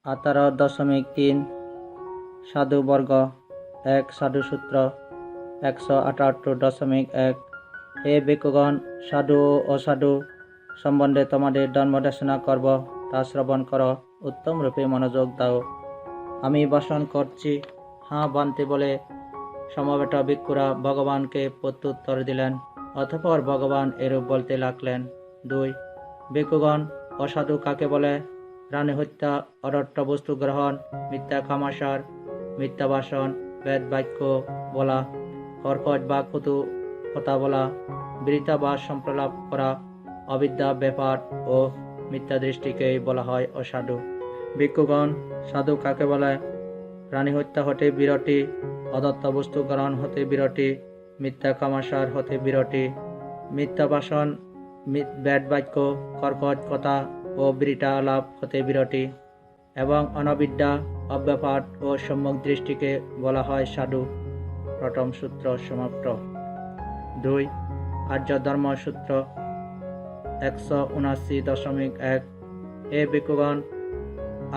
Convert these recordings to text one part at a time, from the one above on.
18.3 সাধু বর্গ 1 সাধুসূত্র 178.1 হে ভিক্ষুগণ, সাধু ও অসাধু সম্বন্ধে তোমাদের ধর্মদেশনা করব, তা শ্রবণ করো, উত্তম রূপে মনোযোগ দাও। আমি ভাষণ করছি, হাঁ বান্তি বলে সমবেত ভিক্ষুরা ভগবানকে প্রত্যুত্তর দিলেন। অতঃপর ভগবান এরূপ বলতে লাগলেন। 2 ভিক্ষুগণ, অসাধু কাকে বলে? প্রাণী হত্যা, অদত্ত বস্তু গ্রহণ, মিথ্যা কামাচার, মিথ্যা ভাষণ, বেদ বাক্য বলা, কর্কট বা কটু কথা বলা, বৃথা বা সম্প্রলাপ করা, অবিদ্যা, ব্যাপার ও মিথ্যা দৃষ্টিকেই বলা হয় অসাধু। ভিক্ষুগণ, সাধু কাকে বলে? প্রাণী হত্যা হতে বিরতি, অদত্ত বস্তু গ্রহণ হতে বিরতি, মিথ্যা কামাচার হতে বিরতি, মিথ্যা ভাষণ, বেদ বাক্য, কর্কট কথা ও বৃথা আলাপ হতে বিরতি, এবং অনবিদ্যা, অব্যাপার ও সম্যক দৃষ্টিকে বলা হয় সাধু। প্রথম সূত্র সমাপ্ত। 2 আর্য ধর্ম সূত্র 179.1 হে ভিক্ষুগণ,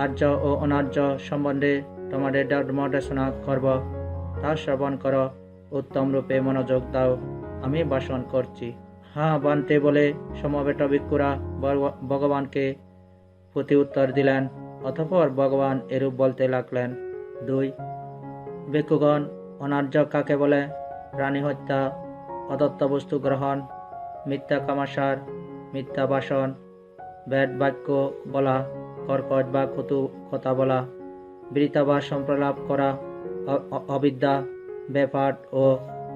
আর্য ও অনার্য সম্বন্ধে তোমাদের ধর্মদেশনা করব, তা শ্রবণ করো, উত্তম রূপে মনোযোগ দাও। আমি ভাষণ করছি। হাঁ বান্তে বলে সমবেত ভিক্ষুরা ভগবানকে প্রতি উত্তর দিলেন। অতঃপর ভগবান এরূপ বলতে লাগলেন। 2 ভিক্ষুগণ, অনার্য কাকে বলে? প্রাণী হত্যা, অদত্ত বস্তু গ্রহণ, মিথ্যা কামাচার, মিথ্যা ভাষণ, বেদ বাক্য বলা, কর্কট বা কটু কথা বলা, বৃথা বা সম্প্রলাপ করা, অবিদ্যা, ব্যাপার ও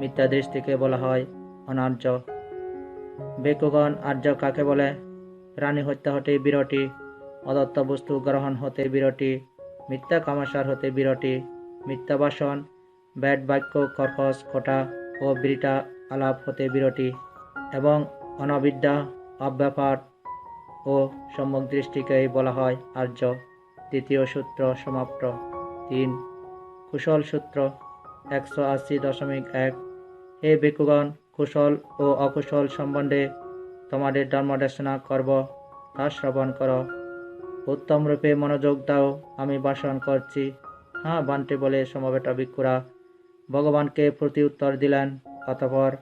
মিথ্যা দৃষ্টিকে বলা হয় অনার্য। ভিক্ষুগণ, আর্য কাকে বলে? প্রাণী হত্যা হতে বিরতি, অদত্ত বস্তু গ্রহণ হতে বিরতি, মিথ্যা কামাচার হতে বিরতি, মিথ্যা ভাষণ, বেদ বাক্য, কর্কশ কথা ও বৃথা আলাপ হতে বিরতি, এবং অনবিদ্যা, অব্যাপার ও সম্যক দৃষ্টিকেই বলা হয় আর্য। তৃতীয় সূত্র সমাপ্ত। 3 কুশল সূত্র 180.1 হে ভিক্ষুগণ, কুশল ও অকুশল সম্বন্ধে তোমাদের ধর্মদেশনা করব, তা শ্রবণ করো, উত্তম রূপে মনোযোগ দাও। আমি ভাষণ করছি। হাঁ বান্তি বলে সমবেত ভিক্ষুরা ভগবানকে প্রতি উত্তর দিলেন। অতঃপর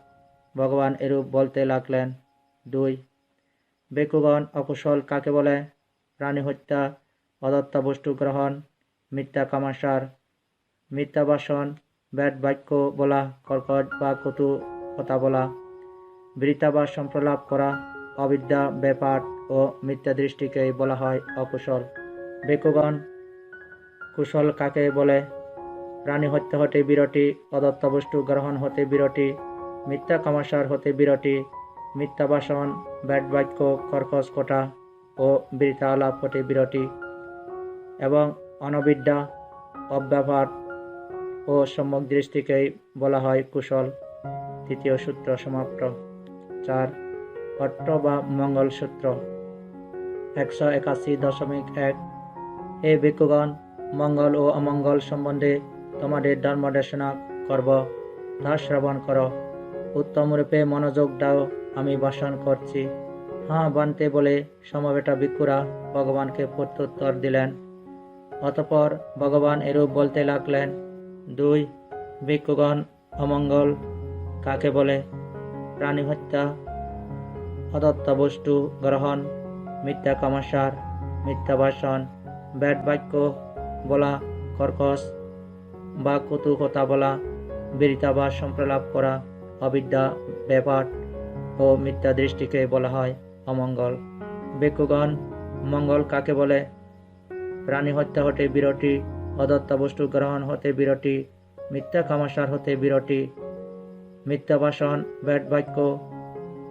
ভগবান এরূপ বলতে লাগলেন। 2 ভিক্ষুগণ, অকুশল কাকে বলে? প্রাণী হত্যা, অদত্ত বস্তু গ্রহণ, মিথ্যা কামাচার, মিথ্যা ভাষণ, বেদ বাক্য বলা, কর্কট বা কটু কথা বলা, বৃথা বা সম্প্রলাপ করা, অবিদ্যা, ব্যাপার ও মিথ্যা দৃষ্টিকেই বলা হয় অকুশল। ভিক্ষুগণ, কুশল কাকে বলে? প্রাণী হত্যা হতে বিরতি, অদত্ত বস্তু গ্রহণ হতে বিরতি, মিথ্যা কামাচার হতে বিরতি, মিথ্যা ভাষণ, বেদ বাক্য, কর্কশ কথা ও বৃথা আলাপ হতে বিরতি, এবং অনবিদ্যা, অব্যাপার ও সম্যক দৃষ্টিকেই বলা হয় কুশল। তৃতীয় সূত্র সমাপ্ত। 4 অর্থ বা মঙ্গল সূত্র 181.1 হে ভিক্ষুগণ, মঙ্গল ও অমঙ্গল সম্বন্ধে তোমাদের ধর্মদেশনা করব, তা শ্রবণ করো, উত্তম রূপে মনোযোগ দাও। আমি ভাষণ করছি। হাঁ বান্তে বলে সমবেত ভিক্ষুরা ভগবানকে প্রত্যুত্তর দিলেন। অতঃপর ভগবান এরূপ বলতে লাগলেন। 2 ভিক্ষুগণ, অমঙ্গল কাকে বলে? প্রাণী হত্যা, অদত্ত বস্তু গ্রহণ, মিথ্যা কামাচার, মিথ্যা ভাষণ, বেদ বাক্য বলা, কর্কশ বা কটু কথা বলা, বৃথা বা সম্প্রলাপ করা, অবিদ্যা, ব্যাপার ও মিথ্যা দৃষ্টিকে বলা হয় অমঙ্গল। ভিক্ষুগণ, মঙ্গল কাকে বলে? প্রাণী হত্যা হতে বিরতি, অদত্ত বস্তু গ্রহণ হতে বিরতি, মিথ্যা কামাচার হতে বিরতি, মিথ্যা ভাষণ, বেদ বাক্য,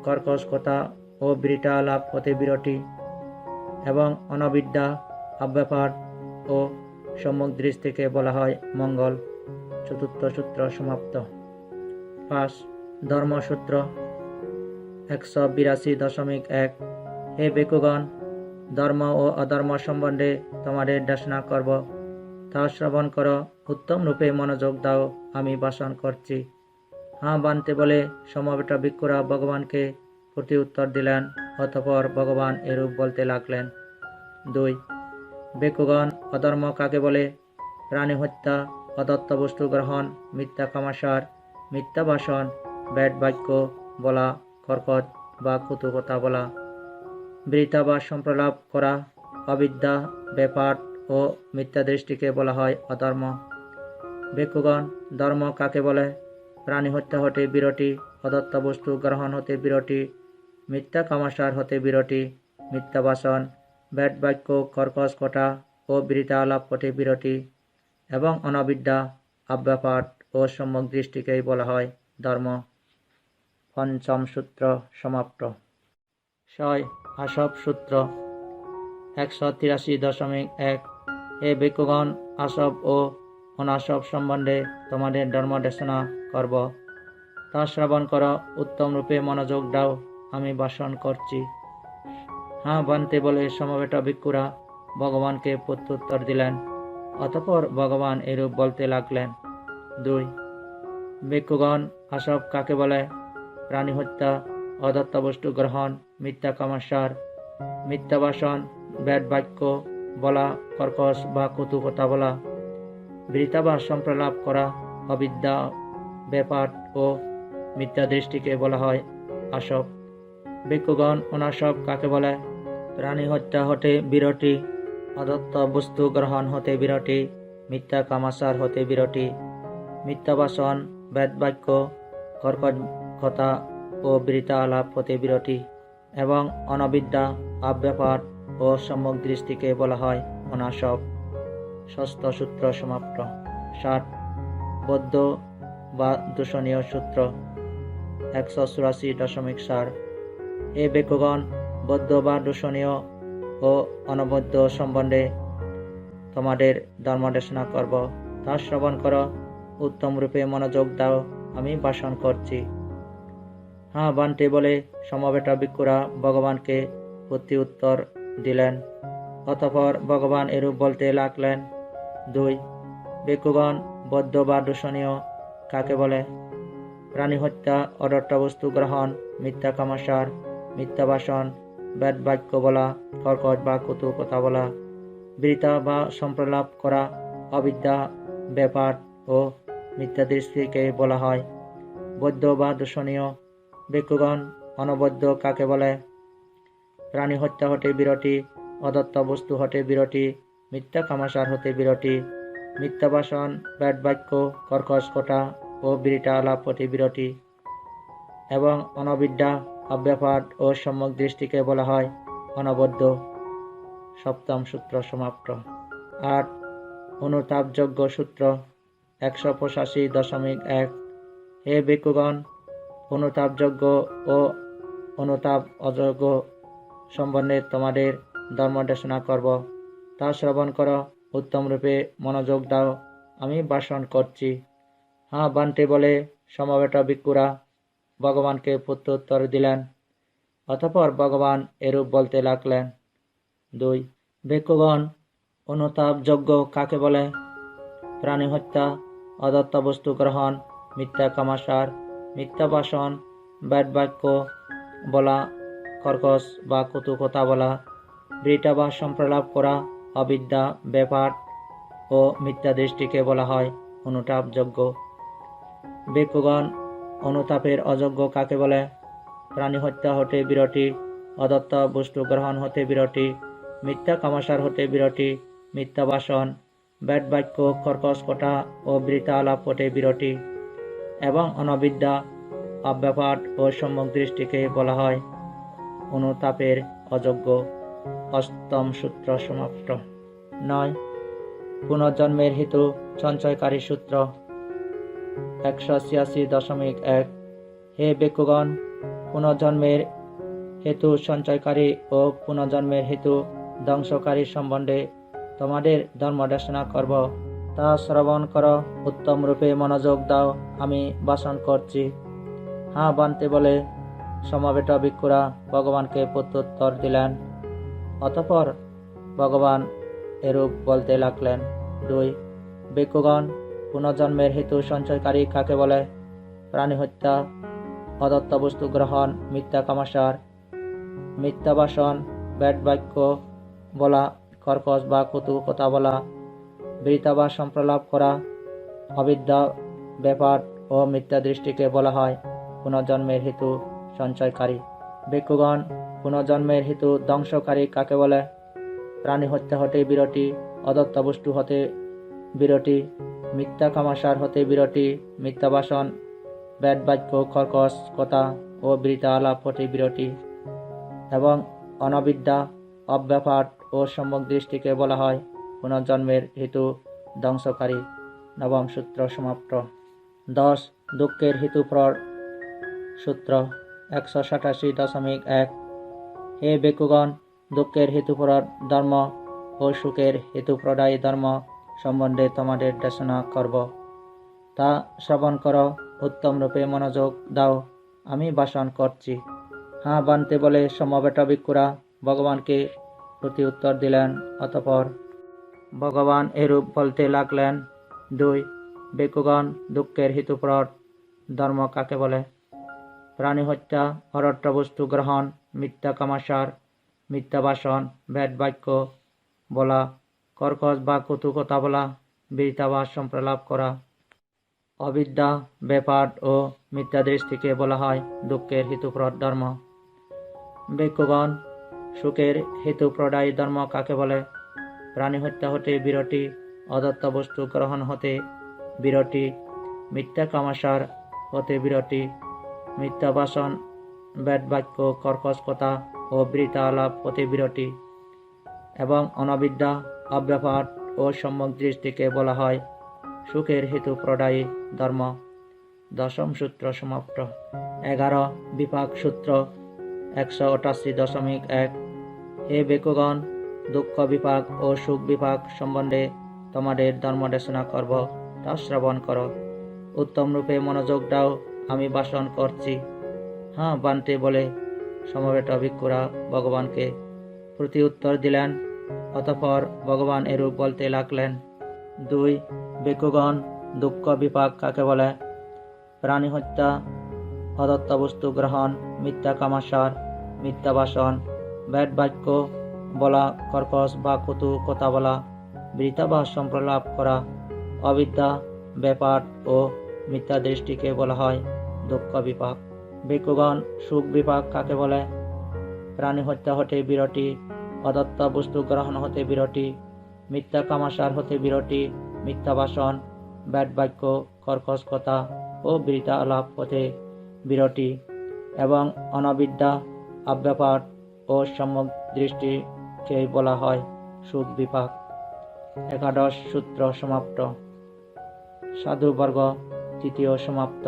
কর্কশ কথা ও বৃথা আলাপ হতে বিরতি, এবং অনবিদ্যা, অব্যাপার ও সম্যক দৃষ্টিকে বলা হয় মঙ্গল। চতুর্থ সূত্র সমাপ্ত। 5 ধর্মসূত্র 182.1 হে ভিক্ষুগণ, ধর্ম ও অধর্ম সম্বন্ধে তোমাদের দেশনা করব, তা শ্রবণ করো, উত্তম রূপে মনোযোগ দাও। আমি ভাষণ করছি। হাঁ বান্তে বলে সমবেত ভিক্ষুরা ভগবানকে প্রতি উত্তর দিলেন। অতঃপর ভগবান এরূপ বলতে লাগলেন। 2 ভিক্ষুগণ, অধর্ম কাকে বলে? প্রাণী হত্যা, অদত্ত বস্তু গ্রহণ, মিথ্যা কামাসার, মিথ্যা ভাষণ, ব্যাড বাক্য বলা, কর্কট বা কটু কথা বলা, বৃথা বা সম্প্রলাপ করা, অবিদ্যা, বেপাট ও মিথ্যা দৃষ্টিকে বলা হয় অধর্ম। ভিক্ষুগণ, ধর্ম কাকে বলে? প্রাণী হত্যা হতে বিরতি, অদত্ত বস্তু গ্রহণ হতে বিরতি, মিথ্যা কামাসার হতে বিরতি, মিথ্যা ভাষণ, ব্যাড বাক্য, কর্কশ কথা ও বৃথা আলাপ হতে বিরতি এবং অনবিদ্যা, অব্যাপাট ও সম্যক দৃষ্টিকেই বলা হয় ধর্ম। পঞ্চম সূত্র সমাপ্ত। 6. আসব সূত্র 183.1। হে ভিক্ষুগণ, আসব ও অনাসব সম্বন্ধে তোমাদের ধর্মদেশনা করব, তা শ্রবণ কর, উত্তম রূপে মনোযোগ দাও, আমি ভাষণ করছি। হ্যাঁ বানতে বলে সমবেত ভিক্ষুরা ভগবানকে প্রত্যুত্তর দিলেন। অতঃপর ভগবান এরূপ বলতে লাগলেন। 2. ভিক্ষুগণ, আসব কাকে বলে? প্রাণী হত্যা, অদত্ত বস্তু গ্রহণ, মিথ্যা কামাসার, মিথ্যা ভাষণ, ব্যাড বাক্য বলা, কর্কশ বা কটু কথা বলা, বৃথা বা সম্প্রলাপ করা, অবিদ্যা, বেপাট ও মিথ্যা দৃষ্টিকে বলা হয় আসব। ভিক্ষুগণ, অনাসব কাকে বলে? প্রাণী হত্যা হতে বিরতি, অদত্ত বস্তু গ্রহণ হতে বিরতি, মিথ্যা কামাসার হতে বিরতি, মিথ্যা ভাষণ, ব্যাদ বাক্য, কর্কট কথা ও বৃথা আলাপ হতে বিরতি এবং অনবিদ্যা, অব্যাপাট ও সম্যক দৃষ্টিকে বলা হয় অনাসব। ষষ্ঠ সূত্র সমাপ্ত। 7. বৌদ্ধ বা দূষণীয় সূত্র 184.4। হে ভিক্ষুগণ, বৌদ্ধ বা দূষণীয় ও অনবদ্য সম্বন্ধে তোমাদের ধর্মদেশনা করব, তা শ্রবণ কর, উত্তম রূপে মনোযোগ দাও, আমি ভাষণ করছি। হ্যাঁ বানতে বলে সমবেত ভিক্ষুরা ভগবানকে প্রত্যুত্তর দিলেন। অতঃপর ভগবান এরূপ বলতে লাগলেন। 2. ভিক্ষুগণ, বৌদ্ধ বা দূষণীয় কাকে বলে? প্রাণী হত্যা, অদত্ত বস্তু গ্রহণ, মিথ্যা কামাসার, মিথ্যা ভাষণ, ব্যাড বাক্য বলা, কর্কট বা কটু কথা বলা, বৃথা বা সম্প্রলাপ করা, অবিদ্যা, বেপাট ও মিথ্যা দৃষ্টিকে বলা হয় বৌদ্ধ বা দূষণীয়। ভিক্ষুগণ, অনবদ্য কাকে বলে? প্রাণী হত্যা হতে বিরতি, অদত্ত বস্তু হতে বিরতি, মিথ্যা কামাসার হতে বিরতি, মিথ্যা ভাষণ, ব্যাড বাক্য, কর্কশ কথা ও বৃথা আলাপ হতে বিরতি এবং অনবিদ্যা, অব্যাপাট ও সম্যক দৃষ্টিকে বলা হয় অনবদ্য। সপ্তম সূত্র সমাপ্ত। 8. অনুতাপযোগ্য সূত্র 185.1। হে ভিক্ষুগণ, অনুতাপযোগ্য ও অনুতাপ অযোগ্য সম্বন্ধে তোমাদের ধর্মদেশনা করব, তা শ্রবণ কর, উত্তম রূপে মনোযোগ দাও, আমি ভাষণ করছি। হ্যাঁ বানতে বলে সমবেত ভিক্ষুরা ভগবানকে প্রত্যুত্তর দিলেন। অতঃপর ভগবান এরূপ বলতে লাগলেন। 2. ভিক্ষুগণ, অনুতাপযোগ্য কাকে বলে? প্রাণী হত্যা, অদত্ত বস্তু গ্রহণ, মিথ্যা কামাসার, মিথ্যা ভাষণ, ব্যাড বাক্য বলা, কর্কশ বা কটু কথা বলা, বৃথা বা সম্প্রলাপ করা, অবিদ্যা, বেপাট ও মিথ্যা দৃষ্টিকে বলা হয় অনুতাপযোগ্য। ভিক্ষুগণ, অনুতাপের অযোগ্য কাকে বলে? প্রাণী হত্যা হতে বিরতি, অদত্ত বস্তু গ্রহণ হতে বিরতি, মিথ্যা কামাসার হতে বিরতি, মিথ্যা ভাষণ, ব্যাড বাক্য, কর্কশ কথা ও বৃথা আলাপ হতে বিরতি এবং অনবিদ্যা, অব্যাপাট ও সম্যক দৃষ্টিকে বলা হয় অনুতাপের অযোগ্য। অষ্টম সূত্র সমাপ্ত। 9. পুনর্জন্মের হেতু সঞ্চয়কারী সূত্র 186.1। হে ভিক্ষুগণ, পুনর্জন্মের হেতু সঞ্চয়কারী ও পুনর্জন্মের হেতু ধ্বংসকারী সম্বন্ধে তোমাদের ধর্মদেশনা করব, তা শ্রবণ কর, উত্তম রূপে মনোযোগ দাও, আমি ভাষণ করছি। হ্যাঁ বানতে বলে সমবেত ভিক্ষুরা ভগবানকে প্রত্যুত্তর দিলেন। অতঃপর ভগবান এরূপ বলতে লাগলেন। 2. ভিক্ষুগণ, পুনর্জন্মের হেতু সঞ্চয়কারী কাকে বলে? প্রাণী হত্যা, অদত্ত বস্তু গ্রহণ, মিথ্যা কামাসার, মিথ্যা ভাষণ, ব্যাড বাক্য বলা, কর্কশ বা কটু কথা বলা, বৃথা বা সম্প্রলাপ করা, অবিদ্যা, ব্যাপার ও মিথ্যা দৃষ্টিকে বলা হয় পুনর্জন্মের হেতু সঞ্চয়কারী। ভিক্ষুগণ, পুনর্জন্মের হেতু ধ্বংসকারী কাকে বলে? প্রাণী হত্যা হতে বিরতি, অদত্ত বস্তু হতে বিরতি, মিথ্যা কামাসার হতে বিরতি, মিথ্যা বাসন, ব্যাড বাক্য, কর্কশ কথা ও বৃথা আলাপ হতে বিরতি, এবং অনবিদ্যা, অব্যাপার ও সম্যক দৃষ্টিকে বলা হয় পুনর্জন্মের হেতু ধ্বংসকারী। নবম সূত্র সমাপ্ত। 10. দুঃখের হেতুফল সূত্র 187.1। হে ভিক্ষুগণ, দুঃখের হেতুফল ধর্ম ও সুখের হেতুপ্রদায়ী ধর্ম সম্বন্ধে তোমাদের দেশনা করব, তা শ্রবণ করো, উত্তম রূপে মনোযোগ দাও, আমি ভাষণ করছি। হ্যাঁ বানতে বলে সমবেত ভিক্ষুরা ভগবানকে প্রতি উত্তর দিলেন। অতঃপর ভগবান এরূপ বলতে লাগলেন। 2. ভিক্ষুগণ, দুঃখের হেতুফল ধর্ম কাকে বলে? প্রাণী হত্যা, অরত্য বস্তু গ্রহণ, মিথ্যা কামাসার, মিথ্যা বাসন, ভেদ বাক্য বলা, কর্কশ বা কটু কথা বলা, বৃথা বা সম্প্রলাপ করা, অবিদ্যা, ব্যাপার ও মিথ্যা দৃষ্টিকে বলা হয় দুঃখের হেতুপ্রদ ধর্ম। ভিক্ষুগণ, সুখের হেতুপ্রদায়ী ধর্ম কাকে বলে? প্রাণী হত্যা হতে বিরতি, অদত্ত বস্তু গ্রহণ হতে বিরতি, মিথ্যা কামাসার হতে বিরতি, মিথ্যা বাসন, ব্যাড বাক্য, কর্কশ কথা ও বৃথা আলাপ হতে বিরতি, এবং অনবিদ্যা, অব্যাপার ও সম্যক দৃষ্টিকে বলা হয় সুখের হেতু প্রদায়ী ধর্ম। দশম সূত্র সমাপ্ত। 11. বিপাক সূত্র 188.1। হে ভিক্ষুগণ, দুঃখ বিপাক ও সুখ বিপাক সম্বন্ধে তোমাদের ধর্ম দেশনা করব, তা শ্রবণ করো, উত্তম রূপে মনোযোগ দাও, আমি ভাষণ করছি। হ্যাঁ বানতে বলে সমবেত ভিক্ষুরা ভগবানকে প্রতি উত্তর দিলেন। অতঃপর ভগবান এরূপ বলতে লাগলেন। 2. ভিক্ষুগণ, দুঃখ বিপাক কাকে বলে? প্রাণী হত্যা, অদত্ত বস্তু গ্রহণ, মিথ্যা কামাসার, মিথ্যা বাসন, ব্যাড বাক্য বলা, কর্কশ বা কটু কথা বলা, বৃথা বা সম্প্রলাপ করা, অবিদ্যা, ব্যাপার ও মিথ্যা দৃষ্টিকে বলা হয় দুঃখ বিপাক। ভিক্ষুগণ, সুখ বিপাক কাকে বলে? প্রাণী হত্যা হতে বিরতি, অদত্ত বস্তু গ্রহণ হতে বিরতি, মিথ্যা কামাসার হতে বিরতি, মিথ্যা বাসন, ব্যাড বাক্য, কর্কশ কথা ও বৃথা আলাপ হতে বিরতি, এবং অনবিদ্যা, অব্যাপার ও সম্যক দৃষ্টিকে বলা হয় সুখ বিপাক। 11 সূত্র সমাপ্ত। সাধুবর্গ তৃতীয় সমাপ্ত।